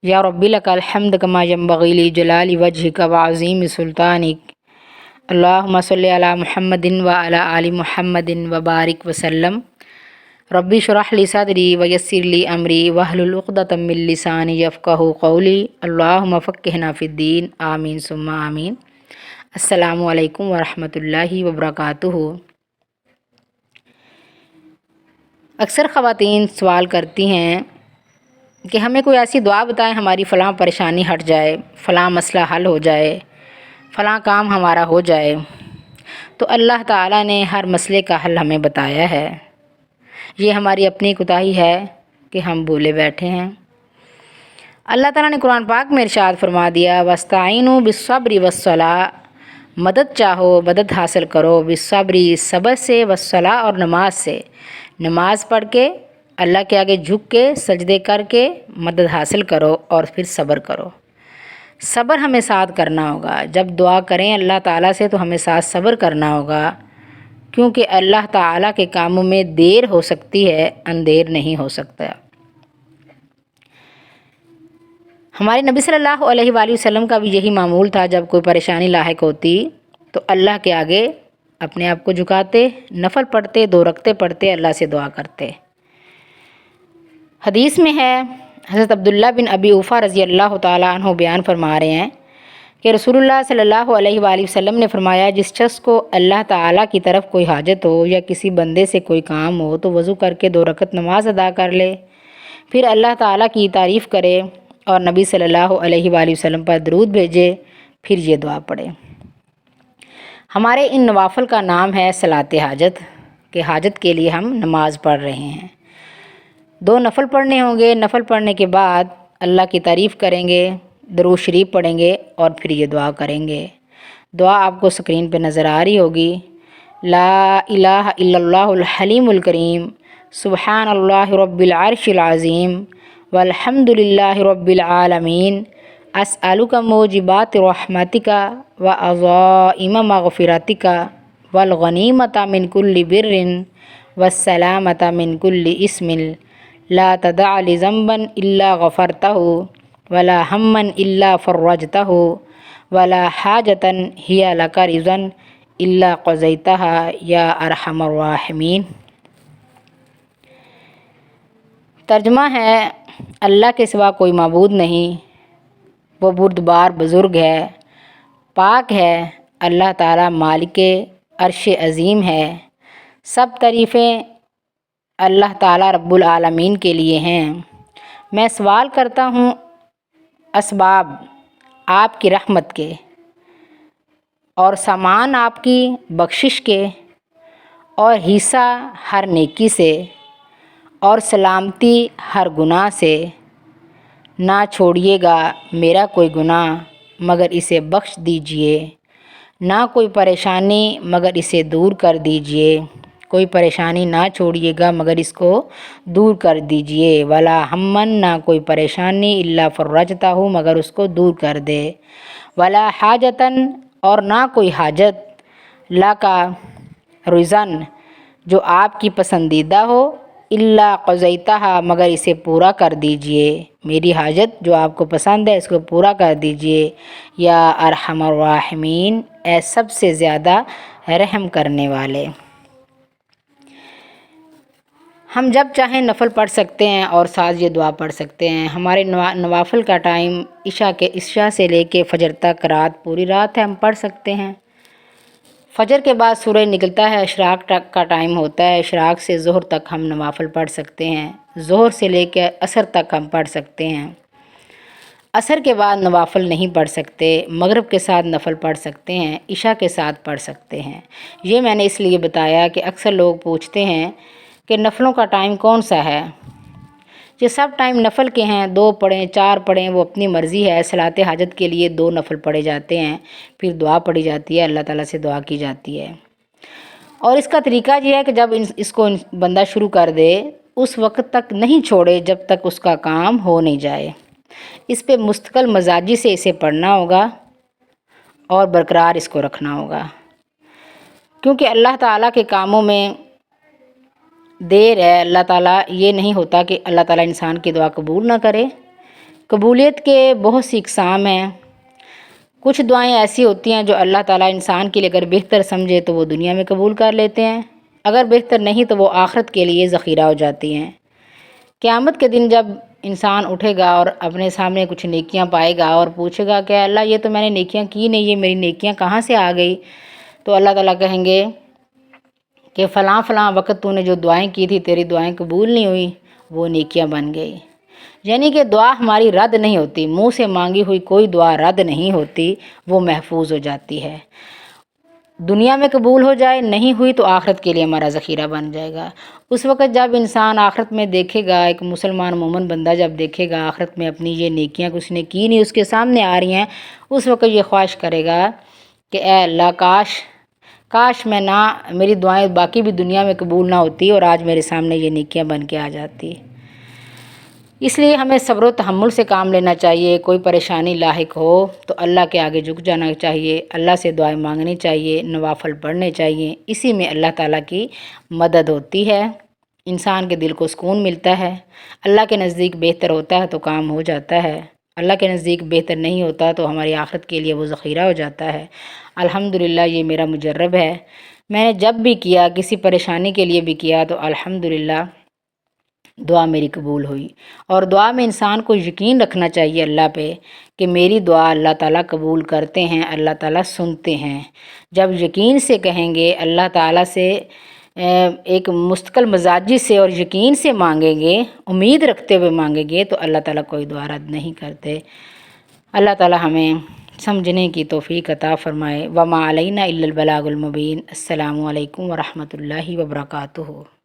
یا ربی لکل حمد کما ینبغی لجلال وجہک وعظیم سلطانک اللہم صلی علی محمد وعلی آل محمد وبارک وسلم ربی اشرح لی صدری ویسر لی امری واحلل عقدۃ من لسانی یفقہوا قولی اللہم فقہنا فی الدین آمین ثم آمین۔ السلام علیکم ورحمۃ اللہ وبرکاتہ۔ اکثر خواتین سوال کرتی ہیں کہ ہمیں کوئی ایسی دعا بتائیں ہماری فلاں پریشانی ہٹ جائے، فلاں مسئلہ حل ہو جائے، فلاں کام ہمارا ہو جائے۔ تو اللہ تعالیٰ نے ہر مسئلے کا حل ہمیں بتایا ہے۔ یہ ہماری اپنی کوتاہی ہے کہ ہم بھولے بیٹھے ہیں۔ اللہ تعالیٰ نے قرآن پاک میں ارشاد فرما دیا وَاسْتَعِینُوا بِالصَّبْرِ وَالصَّلَاةِ، مدد چاہو مدد حاصل کرو بالصبر، صبر سے، والصلاۃ اور نماز سے، نماز پڑھ کے اللہ کے آگے جھک کے سجدے کر کے مدد حاصل کرو اور پھر صبر کرو۔ صبر ہمیں ساتھ کرنا ہوگا، جب دعا کریں اللہ تعالیٰ سے تو ہمیں ساتھ صبر کرنا ہوگا، کیونکہ اللہ تعالیٰ کے کاموں میں دیر ہو سکتی ہے، اندیر نہیں ہو سکتا۔ ہمارے نبی صلی اللہ علیہ وآلہ وسلم کا بھی یہی معمول تھا، جب کوئی پریشانی لاحق ہوتی تو اللہ کے آگے اپنے آپ کو جھکاتے، نفل پڑھتے، 2 رکعتیں پڑھتے، اللہ سے دعا کرتے۔ حدیث میں ہے، حضرت عبداللہ بن ابی اوفا رضی اللہ تعالیٰ عنہ بیان فرما رہے ہیں کہ رسول اللہ صلی اللہ علیہ وآلہ وسلم نے فرمایا جس شخص کو اللہ تعالیٰ کی طرف کوئی حاجت ہو یا کسی بندے سے کوئی کام ہو تو وضو کر کے 2 رکعت نماز ادا کر لے، پھر اللہ تعالیٰ کی تعریف کرے اور نبی صلی اللہ علیہ وآلہ وسلم پر درود بھیجے، پھر یہ دعا پڑھے۔ ہمارے ان نوافل کا نام ہے صلاۃ حاجت، کہ حاجت کے لیے ہم نماز پڑھ رہے ہیں۔ 2 نفل پڑھنے ہوں گے، نفل پڑھنے کے بعد اللہ کی تعریف کریں گے، درود شریف پڑھیں گے اور پھر یہ دعا کریں گے۔ دعا آپ کو سکرین پہ نظر آ رہی ہوگی۔ لا الہ الا اللہ الحلیم الکریم، سبحان اللہ رب العرش العظیم، والحمد للہ رب العالمین، اسألک موجبات رحمتک وعظائم مغفرتک والغنیمۃ من کل بر والسلامۃ من کل اسم، لا تدع لی ذنبا الا غفرتہ ولا ہما الا فرجتہ ولا حاجۃ ہی لک رضا الا قضیتہ یا ارحم الراحمین۔ ترجمہ ہے، اللہ کے سوا کوئی معبود نہیں، وہ بردبار بزرگ ہے، پاک ہے، اللہ تعالیٰ مالک عرش عظیم ہے، سب تعریفیں اللہ تعالیٰ رب العالمین کے لیے ہیں۔ میں سوال کرتا ہوں اسباب آپ کی رحمت کے اور سامان آپ کی بخشش کے اور حصہ ہر نیکی سے اور سلامتی ہر گناہ سے، نہ چھوڑیے گا میرا کوئی گناہ مگر اسے بخش دیجئے، نہ کوئی پریشانی مگر اسے دور کر دیجئے، کوئی پریشانی نہ چھوڑیے گا مگر اس کو دور کر دیجئے، ولا ہمن، نہ کوئی پریشانی الا فرجتہ مگر اس کو دور کر دے، ولا حاجتن، اور نہ کوئی حاجت، لکا رضن، جو آپ کی پسندیدہ ہو، الا قضیتہ، مگر اسے پورا کر دیجئے، میری حاجت جو آپ کو پسند ہے اس کو پورا کر دیجئے، یا ارحم الراحمین، اے سب سے زیادہ رحم کرنے والے۔ ہم جب چاہیں نفل پڑھ سکتے ہیں اور ساتھ یہ دعا پڑھ سکتے ہیں۔ ہمارے نوافل کا ٹائم عشاء سے لے کے فجر تک رات، پوری رات ہے، ہم پڑھ سکتے ہیں۔ فجر کے بعد سورج نکلتا ہے، اشراق کا ٹائم ہوتا ہے، اشراق سے ظہر تک ہم نوافل پڑھ سکتے ہیں، ظہر سے لے کے عصر تک ہم پڑھ سکتے ہیں۔ عصر کے بعد نوافل نہیں پڑھ سکتے، مغرب کے ساتھ نفل پڑھ سکتے ہیں، عشاء کے ساتھ پڑھ سکتے ہیں۔ یہ میں نے اس لیے بتایا کہ اکثر لوگ پوچھتے ہیں کہ نفلوں کا ٹائم کون سا ہے؟ یہ سب ٹائم نفل کے ہیں، 2 پڑھیں 4 پڑھیں وہ اپنی مرضی ہے۔ صلاۃ حاجت کے لیے 2 نفل پڑھے جاتے ہیں، پھر دعا پڑھی جاتی ہے، اللہ تعالیٰ سے دعا کی جاتی ہے۔ اور اس کا طریقہ یہ ہے کہ جب اس کو بندہ شروع کر دے اس وقت تک نہیں چھوڑے جب تک اس کا کام ہو نہیں جائے۔ اس پہ مستقل مزاجی سے اسے پڑھنا ہوگا اور برقرار اس کو رکھنا ہوگا، کیونکہ اللہ تعالیٰ کے کاموں میں دیر ہے۔ اللہ تعالیٰ یہ نہیں ہوتا کہ اللہ تعالیٰ انسان کی دعا قبول نہ کرے، قبولیت کے بہت سی اقسام ہیں۔ کچھ دعائیں ایسی ہوتی ہیں جو اللہ تعالیٰ انسان کے لیے اگر بہتر سمجھے تو وہ دنیا میں قبول کر لیتے ہیں، اگر بہتر نہیں تو وہ آخرت کے لیے ذخیرہ ہو جاتی ہیں۔ قیامت کے دن جب انسان اٹھے گا اور اپنے سامنے کچھ نیکیاں پائے گا اور پوچھے گا کہ اللہ یہ تو میں نے نیکیاں کی نہیں، یہ میری نیکیاں کہاں سے آ گئی؟ تو اللہ تعالیٰ کہیں گے کہ فلاں فلاں وقت تو نے جو دعائیں کی تھی تیری دعائیں قبول نہیں ہوئی، وہ نیکیاں بن گئی۔ یعنی کہ دعا ہماری رد نہیں ہوتی، منہ سے مانگی ہوئی کوئی دعا رد نہیں ہوتی، وہ محفوظ ہو جاتی ہے۔ دنیا میں قبول ہو جائے، نہیں ہوئی تو آخرت کے لیے ہمارا ذخیرہ بن جائے گا۔ اس وقت جب انسان آخرت میں دیکھے گا، ایک مسلمان مومن بندہ جب دیکھے گا آخرت میں اپنی یہ نیکیاں کچھ نے کی نہیں اس کے سامنے آ رہی ہیں، اس وقت یہ خواہش کرے گا کہ اے اللہ کاش میں نہ میری دعائیں باقی بھی دنیا میں قبول نہ ہوتی اور آج میرے سامنے یہ نیکیاں بن کے آ جاتی۔ اس لیے ہمیں صبر و تحمل سے کام لینا چاہیے۔ کوئی پریشانی لاحق ہو تو اللہ کے آگے جھک جانا چاہیے، اللہ سے دعائیں مانگنی چاہیے، نوافل پڑھنے چاہیے، اسی میں اللہ تعالیٰ کی مدد ہوتی ہے، انسان کے دل کو سکون ملتا ہے۔ اللہ کے نزدیک بہتر ہوتا ہے تو کام ہو جاتا ہے، اللہ کے نزدیک بہتر نہیں ہوتا تو ہماری آخرت کے لیے وہ ذخیرہ ہو جاتا ہے۔ الحمدللہ یہ میرا مجرب ہے، میں نے جب بھی کیا، کسی پریشانی کے لیے بھی کیا تو الحمدللہ دعا میری قبول ہوئی۔ اور دعا میں انسان کو یقین رکھنا چاہیے اللہ پہ کہ میری دعا اللہ تعالیٰ قبول کرتے ہیں، اللہ تعالیٰ سنتے ہیں۔ جب یقین سے کہیں گے، اللہ تعالیٰ سے ایک مستقل مزاجی سے اور یقین سے مانگیں گے، امید رکھتے ہوئے مانگیں گے تو اللہ تعالیٰ کوئی دعا رد نہیں کرتے۔ اللہ تعالیٰ ہمیں سمجھنے کی توفیق عطا فرمائے۔ وما علینا الا البلاغ المبین۔ السلام علیکم ورحمۃ اللہ وبرکاتہ۔